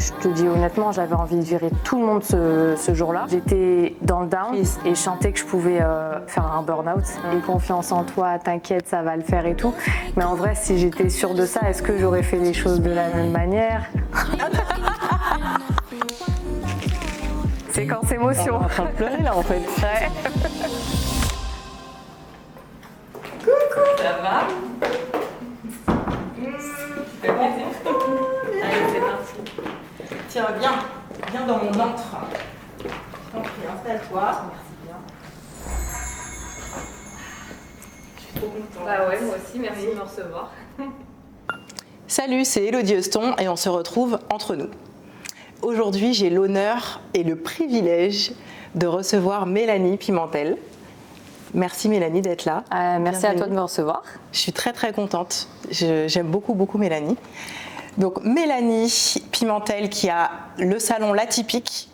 Je te dis honnêtement, j'avais envie de virer tout le monde ce jour-là. J'étais dans le down et je sentais que je pouvais faire un burn-out. Et confiance en toi, t'inquiète, ça va le faire et tout. Mais en vrai, si j'étais sûre de ça, est-ce que j'aurais fait les choses de la même manière? Séquence émotion. On est en train de pleurer là en fait. Ouais. Ça va? Ça fait plaisir. Allez, c'est parti. Tiens, viens dans mon antre. Je t'en prie, installe-toi. Merci bien. Je suis trop contente. Bah ouais, moi aussi, merci de me recevoir. Salut, c'est Élodie Huston et on se retrouve entre nous. Aujourd'hui, j'ai l'honneur et le privilège de recevoir Mélanie Pimentel. Merci Mélanie d'être là. Merci à toi de me recevoir. Je suis très très contente. J'aime beaucoup Mélanie. Donc Mélanie Pimentel qui a le salon L'Atypique.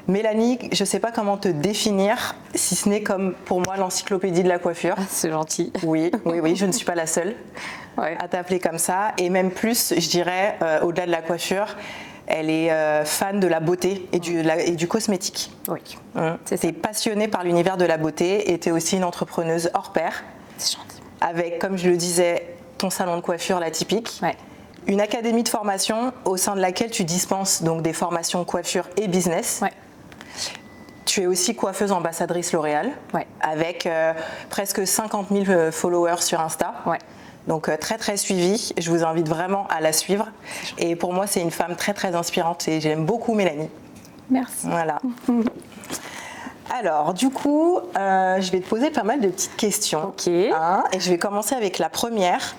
Mélanie, je ne sais pas comment te définir, si ce n'est comme pour moi l'encyclopédie de la coiffure. C'est gentil. Oui, je ne suis pas la seule à t'appeler comme ça. Et même plus, je dirais, au-delà de la coiffure, elle est fan de la beauté et du cosmétique. Oui. Tu es passionnée par l'univers de la beauté et tu es aussi une entrepreneuse hors pair. C'est gentil. Avec, comme je le disais, ton salon de coiffure L'Atypique. Ouais. Une académie de formation au sein de laquelle tu dispenses donc des formations coiffure et business. Ouais. Tu es aussi coiffeuse ambassadrice L'Oréal, avec presque 50 000 followers sur Insta. Ouais. Donc très très suivie. Je vous invite vraiment à la suivre. Et pour moi, c'est une femme très très inspirante et j'aime beaucoup Mélanie. Merci. Voilà. Alors, du coup, je vais te poser pas mal de petites questions. Ok. Et je vais commencer avec la première,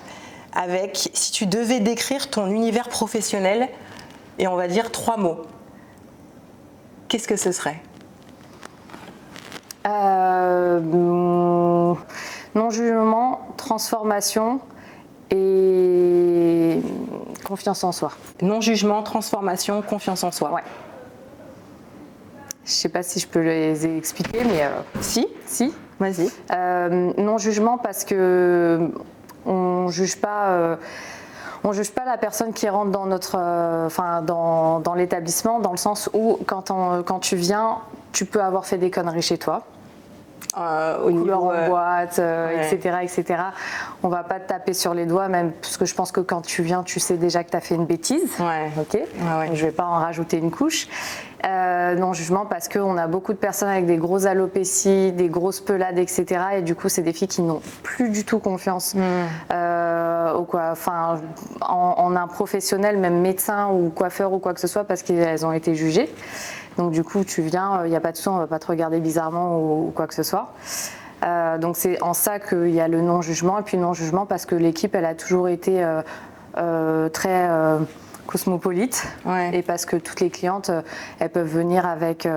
avec si tu devais décrire ton univers professionnel et on va dire 3 mots. Qu'est-ce que ce serait ? Non-jugement, transformation et confiance en soi. Non-jugement, transformation, confiance en soi. Ouais. Je sais pas si je peux les expliquer, mais Si, vas-y. non-jugement parce que on juge pas la personne qui rentre dans notre, dans l'établissement, dans le sens où quand tu viens, tu peux avoir fait des conneries chez toi. Au niveau en boîte, etc. On va pas te taper sur les doigts, même parce que je pense que quand tu viens, tu sais déjà que tu as fait une bêtise. Ouais. Ok. Donc, je vais pas en rajouter une couche. Non jugement parce qu'on a beaucoup de personnes avec des grosses alopécies, des grosses pelades, etc. Et du coup, c'est des filles qui n'ont plus du tout confiance en un professionnel, même médecin ou coiffeur ou quoi que ce soit, parce qu'elles ont été jugées. Donc du coup, tu viens, il n'y a pas de souci, on ne va pas te regarder bizarrement ou quoi que ce soit. Donc c'est en ça qu'il y a le non-jugement. Et puis non-jugement parce que l'équipe, elle a toujours été très cosmopolite. Ouais. Et parce que toutes les clientes, elles peuvent venir avec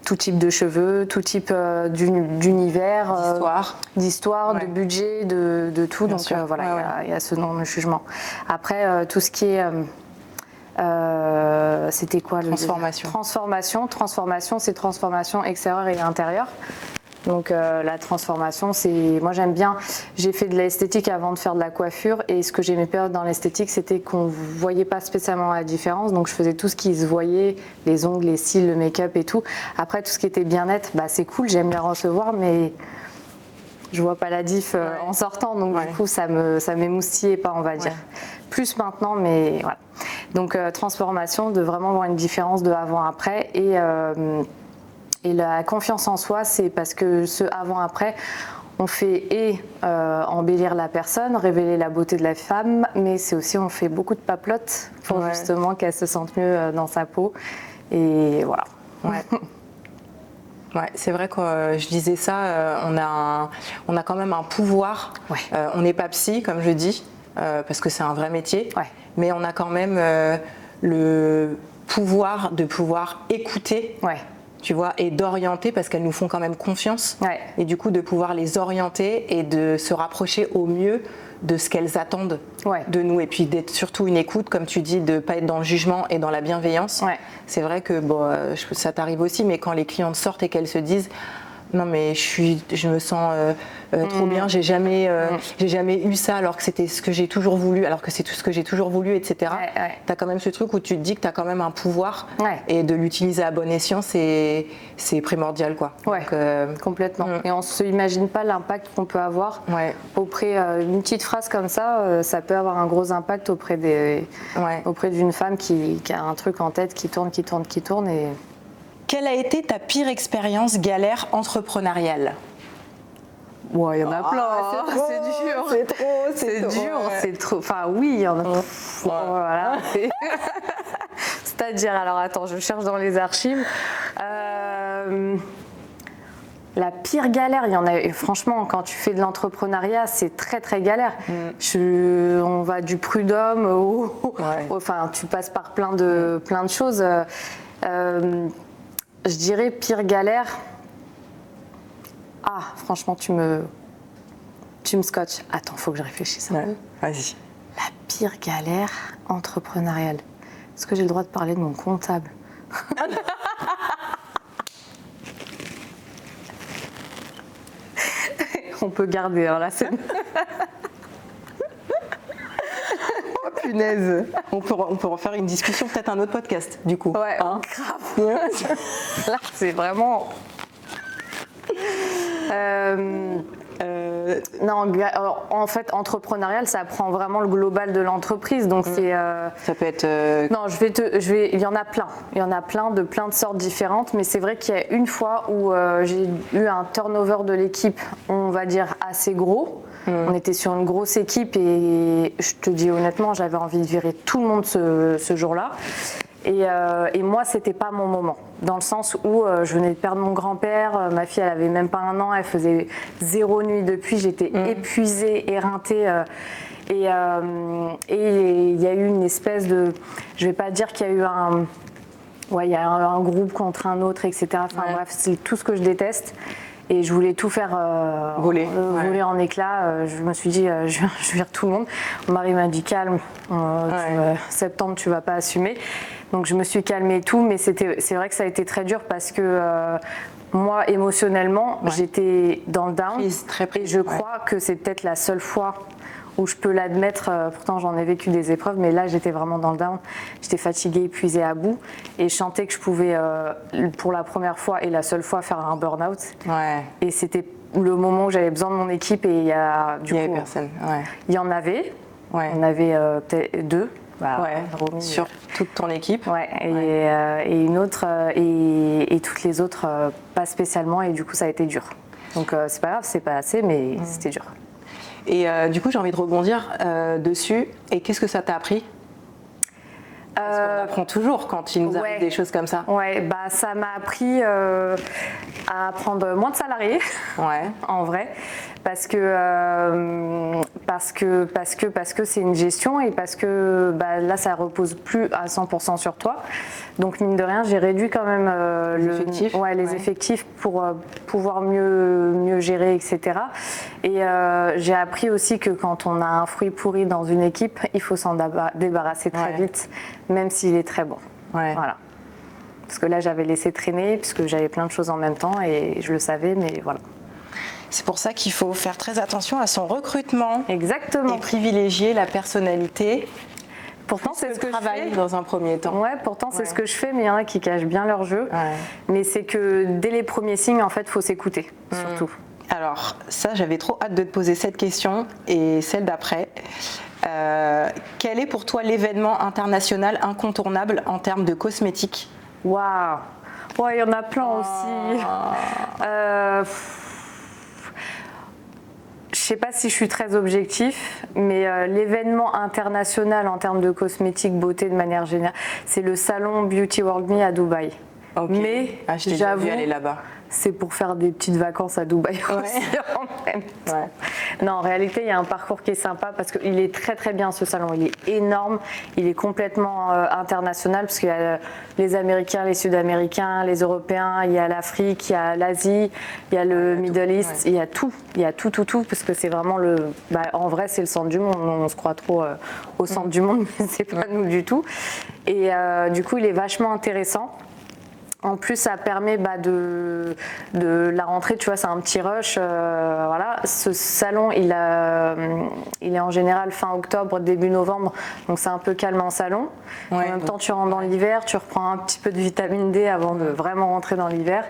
tout type de cheveux, tout type d'univers, d'histoire, de budget, de tout. Bien donc voilà, il y a ce non-jugement. Après, tout ce qui est... c'était quoi le Transformation, c'est transformation extérieure et intérieure. Donc la transformation, c'est... Moi j'aime bien, j'ai fait de l'esthétique avant de faire de la coiffure et ce que j'aimais pas dans l'esthétique, c'était qu'on voyait pas spécialement la différence. Donc je faisais tout ce qui se voyait, les ongles, les cils, le make-up et tout. Après tout ce qui était bien-être, c'est cool, j'aime les recevoir, mais je vois pas la diff en sortant. Donc du coup ça m'émoustillait pas, on va dire. Plus maintenant, mais voilà. Donc transformation, de vraiment voir une différence de avant-après et la confiance en soi, c'est parce que ce avant-après, on fait embellir la personne, révéler la beauté de la femme, mais c'est aussi on fait beaucoup de paplotes pour justement qu'elle se sente mieux dans sa peau. Et voilà. Ouais, c'est vrai que je disais ça, on a quand même un pouvoir. On n'est pas psy, comme je dis, parce que c'est un vrai métier, mais on a quand même le pouvoir de pouvoir écouter. Tu vois, et d'orienter parce qu'elles nous font quand même confiance et du coup de pouvoir les orienter et de se rapprocher au mieux de ce qu'elles attendent de nous et puis d'être surtout une écoute, comme tu dis, de ne pas être dans le jugement et dans la bienveillance. C'est vrai que ça t'arrive aussi, mais quand les clientes sortent et qu'elles se disent non mais je me sens trop bien, j'ai jamais eu ça alors que c'était ce que j'ai toujours voulu, alors que c'est tout ce que j'ai toujours voulu, etc. T'as quand même ce truc où tu te dis que t'as quand même un pouvoir et de l'utiliser à bon escient, c'est primordial quoi. Ouais, donc, complètement. Et on se imagine pas l'impact qu'on peut avoir auprès une petite phrase comme ça peut avoir un gros impact auprès d'une femme qui a un truc en tête qui tourne et... Quelle a été ta pire expérience galère entrepreneuriale? Ouais, il y en a plein. C'est dur. C'est trop. Enfin, oui, il y en a. Voilà. C'est-à-dire, alors attends, je cherche dans les archives. La pire galère, il y en a. Franchement, quand tu fais de l'entrepreneuriat, c'est très très galère. On va du prud'homme enfin, tu passes par plein de choses. Je dirais pire galère. Ah, franchement, tu me scotches. Attends, faut que je réfléchisse. Vas-y. La pire galère entrepreneuriale. Est-ce que j'ai le droit de parler de mon comptable? On peut garder la scène. Oh punaise. On peut refaire une discussion, peut-être un autre podcast, du coup. Ouais, grave. Là, c'est vraiment... Non, en fait, entrepreneurial, ça prend vraiment le global de l'entreprise. Donc c'est. Ça peut être. Non, il y en a plein. Il y en a plein de sortes différentes. Mais c'est vrai qu'il y a une fois où j'ai eu un turnover de l'équipe, on va dire assez gros. On était sur une grosse équipe et je te dis honnêtement, j'avais envie de virer tout le monde ce jour-là. Et moi, c'était pas mon moment, dans le sens où je venais de perdre mon grand-père, ma fille, elle avait même pas 1 an, elle faisait 0 nuit depuis, j'étais épuisée, éreintée. Et il y a eu une espèce de, je vais pas dire qu'il y a eu il y a un groupe contre un autre, etc. Enfin bref, c'est tout ce que je déteste. Et je voulais tout faire voler en éclats. Je me suis dit, je vire tout le monde. Mon mari m'a dit calme, septembre tu vas pas assumer. Donc je me suis calmée et tout, mais c'est vrai que ça a été très dur parce que moi émotionnellement j'étais dans le down. Et je crois que c'est peut-être la seule fois où je peux l'admettre, pourtant j'en ai vécu des épreuves, mais là j'étais vraiment dans le down, j'étais fatiguée, épuisée à bout, et je sentais que je pouvais, pour la première fois et la seule fois, faire un burn-out. Et c'était le moment où j'avais besoin de mon équipe, et il y avait personne. Il y en avait, on avait peut-être 2. Sur toute ton équipe. Et une autre, et toutes les autres, pas spécialement, et du coup ça a été dur. Donc c'est pas grave, c'est pas assez, mais c'était dur. Et du coup, j'ai envie de rebondir dessus. Et qu'est-ce que ça t'a appris? Parce qu'on apprend toujours quand il nous arrive des choses comme ça. Ça m'a appris à prendre moins de salariés, en vrai, parce que c'est une gestion et parce que là ça repose plus à 100% sur toi. Donc mine de rien, j'ai réduit quand même les effectifs pour pouvoir mieux gérer, etc. Et j'ai appris aussi que quand on a un fruit pourri dans une équipe, il faut s'en débarrasser très vite, même s'il est très bon. Voilà. Parce que là, j'avais laissé traîner, puisque j'avais plein de choses en même temps et je le savais, mais voilà. C'est pour ça qu'il faut faire très attention à son recrutement. Exactement. Et privilégier la personnalité. Pourtant, c'est ce que je fais dans un premier temps. Pourtant, c'est ce que je fais, mais il y en a qui cachent bien leur jeu. Mais c'est que dès les premiers signes, en fait, il faut s'écouter, surtout. Alors, ça, j'avais trop hâte de te poser cette question et celle d'après. Quel est pour toi l'événement international incontournable en termes de cosmétiques? Waouh! Il y en a plein aussi. Je sais pas si je suis très objectif, mais l'événement international en termes de cosmétiques, beauté de manière générale, c'est le salon Beauty World Me à Dubaï. Mais j'avoue, aller là-bas. C'est pour faire des petites vacances à Dubaï aussi en même temps. Non, en réalité, il y a un parcours qui est sympa parce qu'il est très très bien ce salon. Il est énorme, il est complètement international parce qu'il y a les Américains, les Sud-Américains, les Européens, il y a l'Afrique, il y a l'Asie, il y a le Middle East, il y a tout parce que c'est vraiment en vrai, c'est le centre du monde. On se croit trop au centre du monde, mais c'est pas nous du tout. Et du coup, il est vachement intéressant. En plus, ça permet de la rentrée, tu vois, c'est un petit rush. Voilà. Ce salon, il est en général fin octobre, début novembre, donc c'est un peu calme en salon. Ouais, en même temps, tu rentres dans l'hiver, tu reprends un petit peu de vitamine D avant de vraiment rentrer dans l'hiver.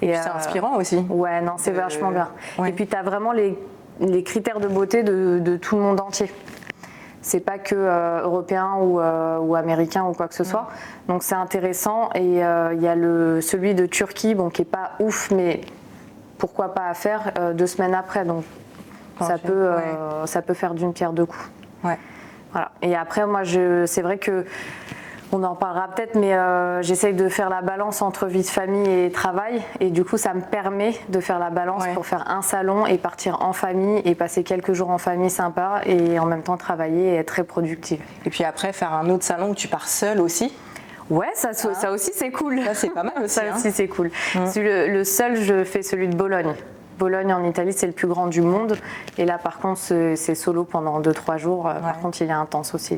Et c'est inspirant aussi. Ouais, non, c'est vachement bien. Ouais. Et puis, tu as vraiment les critères de beauté de tout le monde entier. C'est pas que européen ou américain ou quoi que ce soit. Donc c'est intéressant. Et il y a celui de Turquie, bon, qui est pas ouf, mais pourquoi pas à faire 2 semaines après. Donc ça peut faire d'une pierre deux coups. Ouais. Voilà. Et après, moi, c'est vrai que on en parlera peut-être, mais j'essaye de faire la balance entre vie de famille et travail. Et du coup, ça me permet de faire la balance pour faire un salon et partir en famille et passer quelques jours en famille sympa et en même temps travailler et être très productive. Et puis après, faire un autre salon où tu pars seule aussi. Ouais, ça aussi, c'est cool. Ça, c'est pas mal aussi. Ça aussi, c'est cool. Le seul, je fais celui de Bologne. Bologne en Italie, c'est le plus grand du monde. Et là, par contre, c'est solo pendant 2-3 jours. Par contre, il est intense aussi.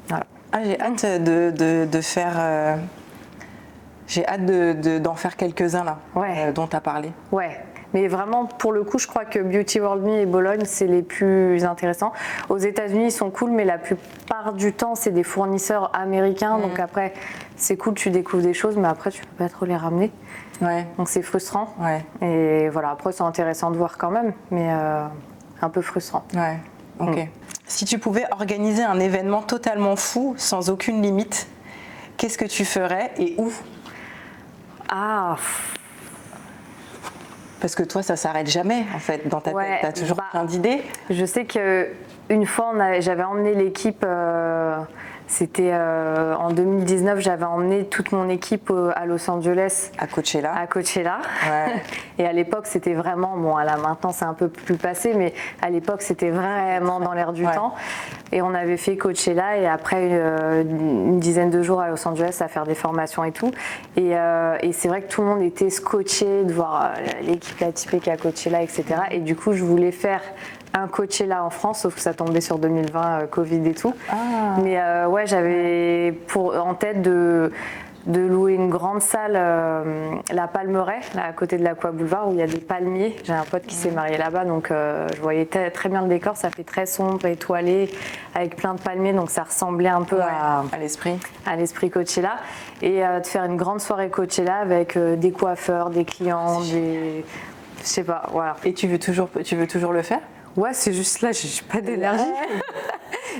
Voilà. Ah, j'ai hâte de faire. J'ai hâte d'en faire quelques-uns là, dont tu as parlé. Ouais, mais vraiment pour le coup, je crois que Beauty World Me et Bologne, c'est les plus intéressants. Aux États-Unis, ils sont cool, mais la plupart du temps, c'est des fournisseurs américains. Donc après, c'est cool, tu découvres des choses, mais après, tu peux pas trop les ramener. Ouais. Donc c'est frustrant. Ouais. Et voilà, après, c'est intéressant de voir quand même, mais un peu frustrant. Ouais. Ok. Si tu pouvais organiser un événement totalement fou, sans aucune limite, qu'est-ce que tu ferais et où ? Ah. Parce que toi, ça s'arrête jamais, en fait, dans ta tête. Tu as toujours plein d'idées. Je sais qu'une fois, j'avais emmené l'équipe, c'était en 2019, j'avais emmené toute mon équipe à Los Angeles. À Coachella. Ouais. Et à l'époque, c'était vraiment, bon, là maintenant c'est un peu plus passé, mais à l'époque, c'était vraiment dans l'air du temps. Et on avait fait Coachella et après une dizaine de jours à Los Angeles à faire des formations et tout. Et c'est vrai que tout le monde était scotché de voir l'équipe atypique à Coachella, etc. Et du coup, je voulais faire un Coachella en France, sauf que ça tombait sur 2020, Covid et tout. Mais ouais, j'avais en tête de louer une grande salle, la Palmeraie, là, à côté de l'Aqua Boulevard, où il y a des palmiers. J'ai un pote qui s'est marié là-bas, donc je voyais très bien le décor. Ça fait très sombre, étoilé, avec plein de palmiers, donc ça ressemblait un peu à l'esprit Coachella. Et de faire une grande soirée Coachella avec des coiffeurs, des clients, je sais pas, voilà. Et tu veux toujours le faire ? Ouais, c'est juste là, j'ai pas d'énergie.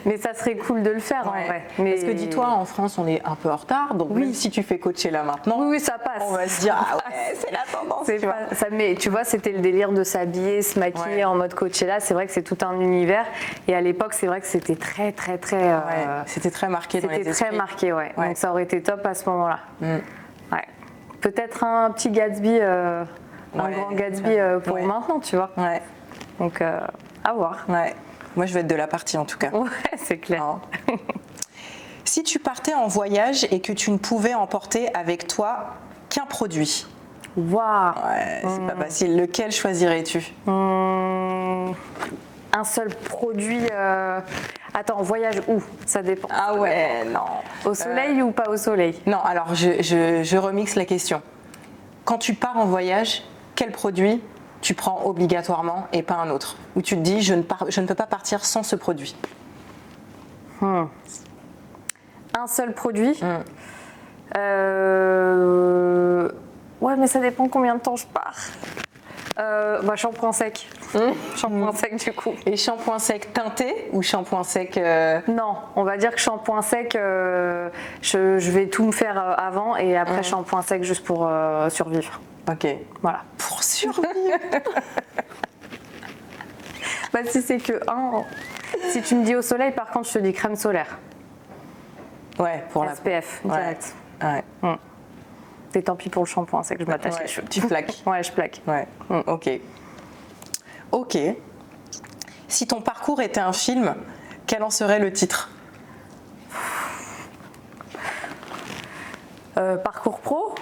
Mais ça serait cool de le faire en vrai. Mais... Parce que dis-toi, en France, on est un peu en retard, donc même si tu fais Coachella maintenant, oui, ça passe. On va se dire, ah ouais, c'est la tendance. Mais tu vois, c'était le délire de s'habiller, se maquiller en mode Coachella. C'est vrai que c'est tout un univers. Et à l'époque, c'est vrai que c'était très. C'était très marqué dans les esprits. C'était très marqué, ouais. Donc ça aurait été top à ce moment-là. Ouais. Peut-être un petit Gatsby, un grand Gatsby pour maintenant, tu vois. Ouais. Donc, à voir. Ouais. Moi, je vais être de la partie en tout cas. Ouais, c'est clair. Si tu partais en voyage et que tu ne pouvais emporter avec toi qu'un produit. Waouh. Ouais, c'est pas facile. Lequel choisirais-tu ? Un seul produit. Attends, voyage où ? Ça dépend. Ah ouais, non. Au soleil ou pas au soleil ? Non, alors je remixe la question. Quand tu pars en voyage, quel produit tu prends obligatoirement et pas un autre ? Où tu te dis, je ne peux pas partir sans ce produit. Un seul produit Ouais, mais ça dépend combien de temps je pars. Shampoing sec. Shampoing sec du coup. Et shampoing sec teinté ou shampoing sec Non, on va dire que shampoing sec, je vais tout me faire avant et après shampoing sec juste pour survivre. Ok. Voilà. Pour survivre. Si c'est que si tu me dis au soleil, par contre, je te dis crème solaire. Ouais, pour la SPF, direct. Ouais. Et tant pis pour le shampoing, c'est que je m'attache les cheveux. Tu plaques. Ouais, je plaque. Ouais. Ok. Si ton parcours était un film, quel en serait le titre ? Parcours pro ?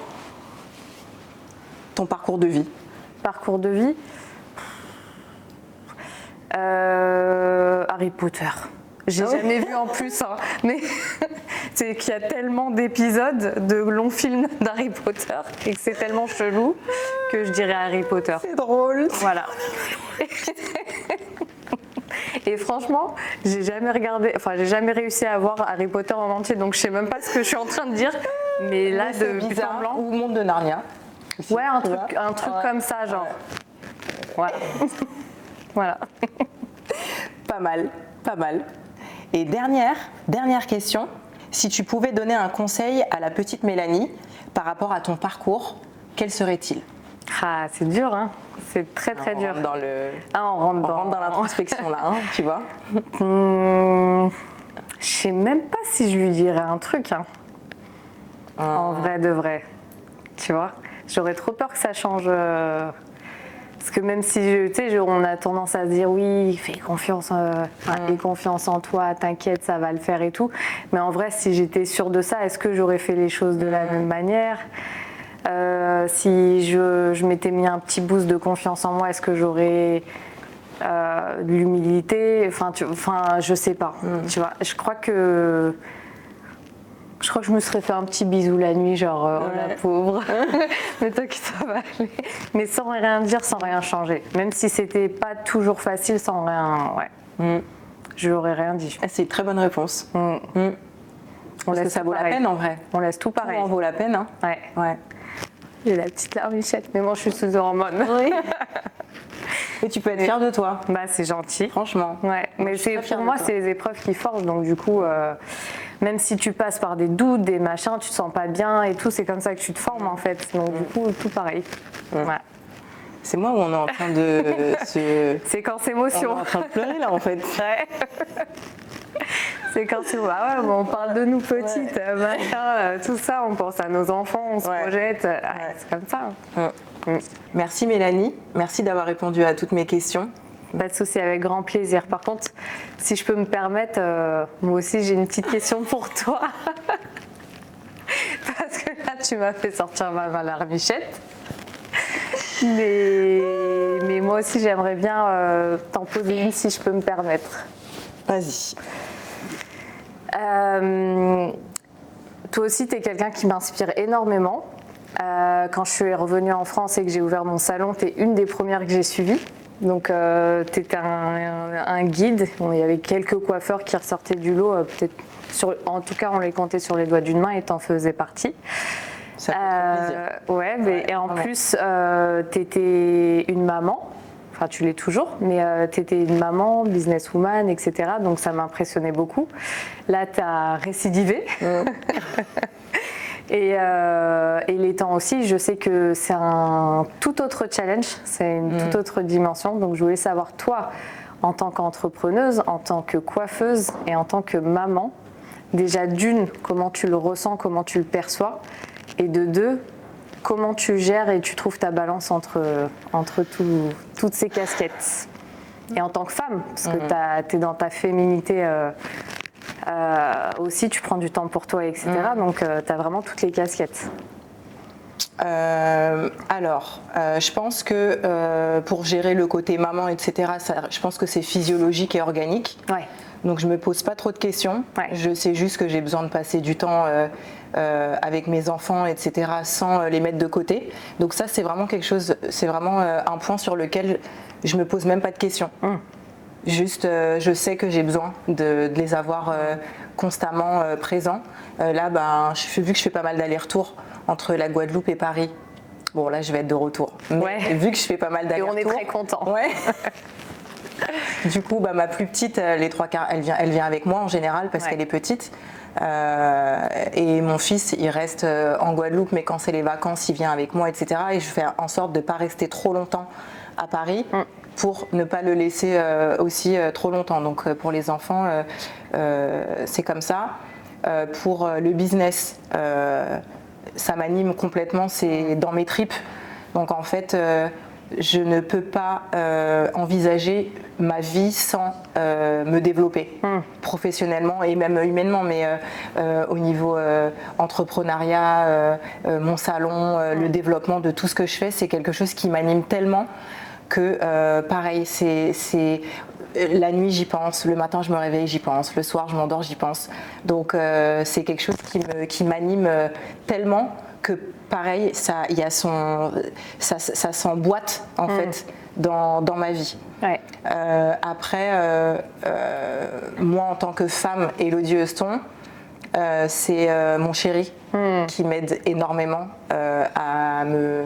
Ton parcours de vie. Parcours de vie. Harry Potter. J'ai jamais vu en plus, mais c'est qu'il y a tellement d'épisodes de longs films d'Harry Potter et que c'est tellement chelou que je dirais Harry Potter. C'est drôle. Voilà. Et franchement, j'ai jamais réussi à voir Harry Potter en entier, donc je sais même pas ce que je suis en train de dire. Mais là, de bizarre, blanc. Ou Monde de Narnia. Aussi, ouais, un truc comme ça, genre. Ouais. Voilà. Pas mal. Et dernière question, si tu pouvais donner un conseil à la petite Mélanie par rapport à ton parcours, quel serait-il? Ah, c'est dur, hein. C'est très dur. On rentre dans l'introspection là, hein, tu vois. Je sais même pas si je lui dirais un truc, hein. En vrai de vrai, tu vois. J'aurais trop peur que ça change. Parce que même si on a tendance à se dire oui, fais confiance, aie confiance en toi, t'inquiète, ça va le faire et tout. Mais en vrai, si j'étais sûre de ça, est-ce que j'aurais fait les choses de la même manière? Si je m'étais mis un petit boost de confiance en moi, est-ce que j'aurais de l'humilité? Enfin, je sais pas. Tu vois, je crois que je me serais fait un petit bisou la nuit, genre oh la pauvre, mais toi qui ça va aller. Mais sans rien dire, sans rien changer. Même si c'était pas toujours facile, sans rien. Ouais. Je n'aurais rien dit. C'est une très bonne réponse. Parce que ça vaut la peine en vrai. On laisse tout pareil. Tout en vaut la peine. Hein. Ouais. J'ai la petite larmichette, mais moi je suis sous hormones. Oui. Et tu peux être fière de toi. Bah c'est gentil. Franchement. Ouais. Mais pour moi, c'est les épreuves qui forgent. Donc du coup, même si tu passes par des doutes, des machins, tu te sens pas bien et tout, c'est comme ça que tu te formes en fait. Donc du coup, tout pareil. Ouais. C'est moi où on est en train de se... Séquence émotion. On est en train de pleurer là en fait. Ouais. C'est quand on parle de nous petites, machin, tout ça, on pense à nos enfants, on se projette, c'est comme ça. Merci Mélanie, merci d'avoir répondu à toutes mes questions. Pas de souci, avec grand plaisir. Par contre, si je peux me permettre, moi aussi j'ai une petite question pour toi. Parce que là, tu m'as fait sortir ma larmichette. Mais moi aussi, j'aimerais bien t'en poser une si je peux me permettre. Vas-y. Toi aussi, tu es quelqu'un qui m'inspire énormément. Quand je suis revenue en France et que j'ai ouvert mon salon, tu es une des premières que j'ai suivies. Donc, tu étais un guide. Bon, il y avait quelques coiffeurs qui ressortaient du lot. En tout cas, on les comptait sur les doigts d'une main et tu en faisais partie. Ça fait plaisir. Et en plus, tu étais une maman. Enfin, tu l'es toujours, mais tu étais une maman, businesswoman, etc. Donc, ça m'impressionnait beaucoup. Là, tu as récidivé. Et les temps aussi, je sais que c'est un tout autre challenge, c'est une toute autre dimension. Donc, je voulais savoir, toi, en tant qu'entrepreneuse, en tant que coiffeuse et en tant que maman, déjà d'une, comment tu le ressens, comment tu le perçois, et de deux, comment tu gères et tu trouves ta balance entre toutes ces casquettes. Et en tant que femme, parce que tu es dans ta féminité aussi, tu prends du temps pour toi, etc. Donc tu as vraiment toutes les casquettes. Je pense que pour gérer le côté maman, etc., je pense que c'est physiologique et organique. Ouais. Donc je me pose pas trop de questions. Ouais. Je sais juste que j'ai besoin de passer du temps avec mes enfants, etc., sans les mettre de côté. Donc ça, c'est vraiment quelque chose, c'est vraiment un point sur lequel je me pose même pas de questions. Juste, je sais que j'ai besoin de les avoir constamment présents. Là, vu que je fais pas mal d'allers-retours entre la Guadeloupe et Paris, bon là, je vais être de retour. Mais vu que je fais pas mal d'allers-retours, et on est très contents. Ouais. Du coup, ma plus petite, les 3/4, elle vient avec moi en général parce qu'elle est petite. Et mon fils, il reste en Guadeloupe, mais quand c'est les vacances, il vient avec moi, etc. Et je fais en sorte de ne pas rester trop longtemps à Paris pour ne pas le laisser aussi trop longtemps. Donc pour les enfants, c'est comme ça. Pour le business, ça m'anime complètement, c'est dans mes tripes. Donc en fait, je ne peux pas envisager ma vie sans me développer professionnellement et même humainement, mais au niveau entrepreneuriat, mon salon, le développement de tout ce que je fais, c'est quelque chose qui m'anime tellement que pareil, la nuit j'y pense, le matin je me réveille j'y pense, le soir je m'endors j'y pense. Donc c'est quelque chose qui m'anime tellement que pareil, ça s'emboîte en fait dans ma vie. Ouais. Après, moi en tant que femme, Élodie Heuston, c'est mon chéri qui m'aide énormément à me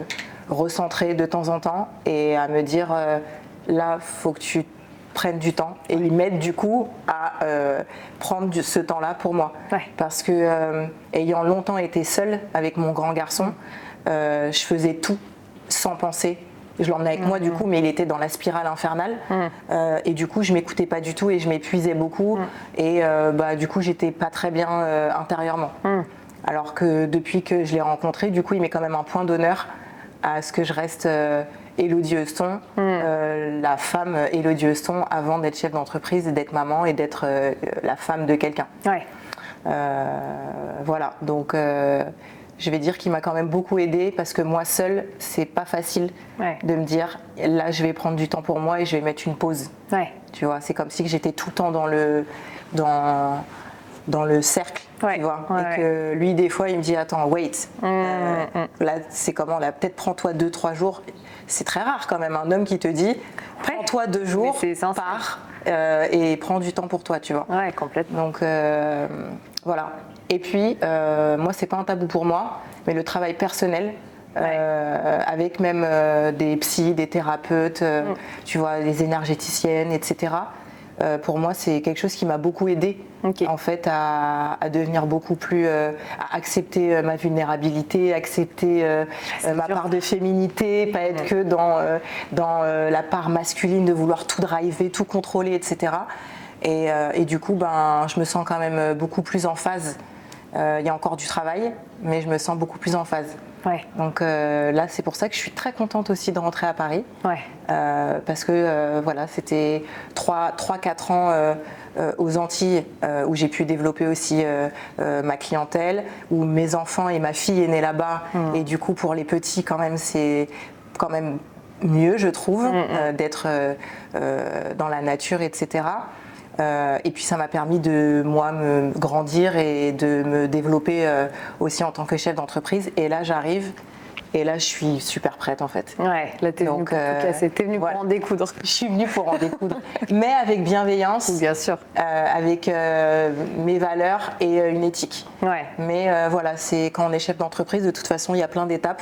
recentrer de temps en temps et à me dire là, faut que tu prennes du temps. Et il m'aide du coup à prendre ce temps-là pour moi. Ouais. Parce que ayant longtemps été seule avec mon grand garçon, je faisais tout sans penser. Je l'emmenais avec moi du coup, mais il était dans la spirale infernale et du coup je m'écoutais pas du tout et je m'épuisais beaucoup et du coup j'étais pas très bien intérieurement. Alors que depuis que je l'ai rencontré, du coup il met quand même un point d'honneur à ce que je reste Élodie Heuston, la femme Élodie Heuston avant d'être chef d'entreprise, d'être maman et d'être la femme de quelqu'un. Ouais. Voilà, donc je vais dire qu'il m'a quand même beaucoup aidée parce que moi seule, c'est pas facile de me dire là je vais prendre du temps pour moi et je vais mettre une pause. Ouais. Tu vois, c'est comme si j'étais tout le temps dans le cercle, tu vois. Et que lui des fois il me dit attends wait, là c'est comment là, peut-être prends-toi 2-3 jours. C'est très rare quand même un homme qui te dit prends-toi 2 jours, pars et prends du temps pour toi, tu vois. Ouais, complètement. Donc voilà. Et puis, moi, c'est pas un tabou pour moi, mais le travail personnel, avec même des psys, des thérapeutes, tu vois, des énergéticiennes, etc. Pour moi, c'est quelque chose qui m'a beaucoup aidée, en fait, à devenir beaucoup plus, à accepter ma vulnérabilité, accepter ma part de féminité, pas être que dans la part masculine de vouloir tout driver, tout contrôler, etc. Et du coup, je me sens quand même beaucoup plus en phase. Il y a encore du travail, mais je me sens beaucoup plus en phase. Ouais. Donc là, c'est pour ça que je suis très contente aussi de rentrer à Paris. Ouais. Parce que voilà, c'était 3-4 ans aux Antilles où j'ai pu développer aussi ma clientèle, où mes enfants et ma fille est née là-bas. Et du coup, pour les petits, quand même, c'est quand même mieux, je trouve, d'être dans la nature, etc. Et puis ça m'a permis de moi me grandir et de me développer aussi en tant que chef d'entreprise. Et là j'arrive et là je suis super prête en fait. Ouais, là t'es venue pour tout casser, t'es venue pour en découdre. Je suis venue pour en découdre, mais avec bienveillance, bien sûr, avec mes valeurs et une éthique. Ouais. Mais voilà, c'est quand on est chef d'entreprise, de toute façon il y a plein d'étapes.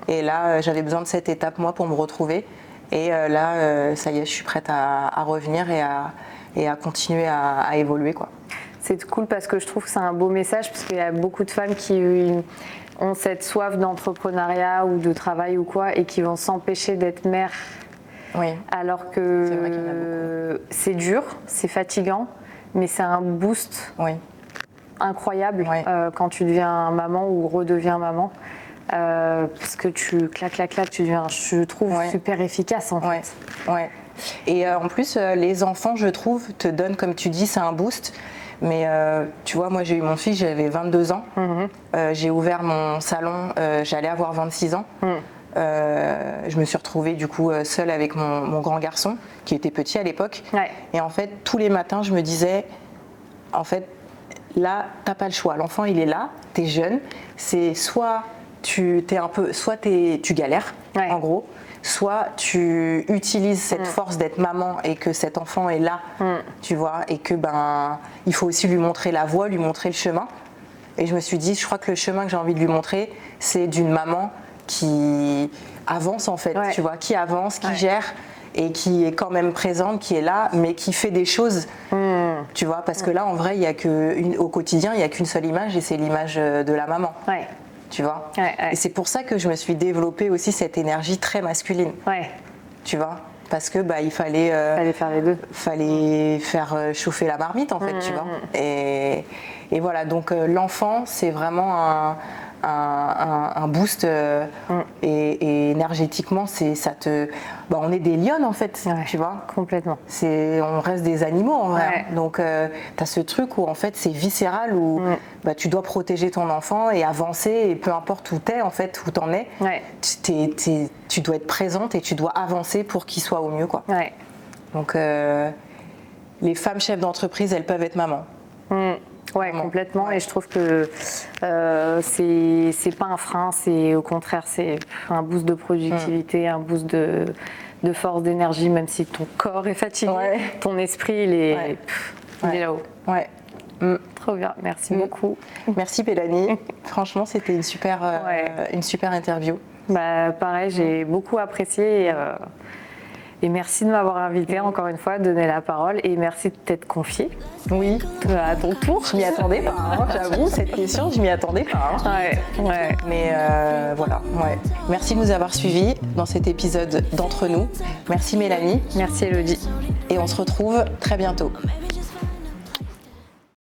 Et là j'avais besoin de cette étape moi pour me retrouver. Et là ça y est, je suis prête à revenir et à continuer à évoluer, quoi. C'est cool parce que je trouve que c'est un beau message parce qu'il y a beaucoup de femmes qui ont cette soif d'entrepreneuriat ou de travail ou quoi et qui vont s'empêcher d'être mères. Oui. Alors que c'est dur, c'est fatigant, mais c'est un boost incroyable quand tu deviens maman ou redeviens maman. Parce que tu clac, tu deviens, je trouve, super efficace en fait. Ouais. Et en plus, les enfants, je trouve, te donnent, comme tu dis, c'est un boost. Mais tu vois, moi j'ai eu mon fils, j'avais 22 ans. J'ai ouvert mon salon, j'allais avoir 26 ans. Je me suis retrouvée du coup seule avec mon grand garçon, qui était petit à l'époque. Ouais. Et en fait, tous les matins, je me disais, en fait, là, t'as pas le choix. L'enfant, il est là, t'es jeune. C'est soit tu galères, en gros. Soit tu utilises cette force d'être maman et que cet enfant est là, tu vois, et que il faut aussi lui montrer la voie, lui montrer le chemin. Et je me suis dit, je crois que le chemin que j'ai envie de lui montrer, c'est d'une maman qui avance en fait, tu vois, qui avance, qui gère et qui est quand même présente, qui est là, mais qui fait des choses, tu vois, parce que là, en vrai, au quotidien, il n'y a qu'une seule image et c'est l'image de la maman. Ouais. Tu vois. Et c'est pour ça que je me suis développée aussi cette énergie très masculine. Ouais. Tu vois. Parce que il fallait faire les deux. Fallait faire chauffer la marmite en fait, tu vois. Et voilà, donc l'enfant, c'est vraiment un boost et énergétiquement, on est des lionnes en fait, tu vois. Complètement. On reste des animaux en vrai. Donc tu as ce truc où en fait c'est viscéral où tu dois protéger ton enfant et avancer et peu importe où t'es en fait, où t'en es, tu dois être présente et tu dois avancer pour qu'il soit au mieux quoi. Ouais. Donc les femmes chefs d'entreprise, elles peuvent être mamans. Ouais, complètement. Ouais. Et je trouve que c'est pas un frein, c'est au contraire, c'est un boost de productivité, un boost de force, d'énergie, même si ton corps est fatigué, ton esprit, il est là-haut. Ouais. Trop bien, merci beaucoup. Merci Pélanie. Franchement, c'était une super interview. Pareil, j'ai beaucoup apprécié et merci de m'avoir invitée encore une fois, de donner la parole et merci de t'être confiée. Oui, à ton tour. Je m'y attendais pas, j'avoue, cette question, je m'y attendais pas. Ouais. Mais voilà, Merci de nous avoir suivis dans cet épisode d'Entre nous. Merci Mélanie. Merci Elodie. Et on se retrouve très bientôt.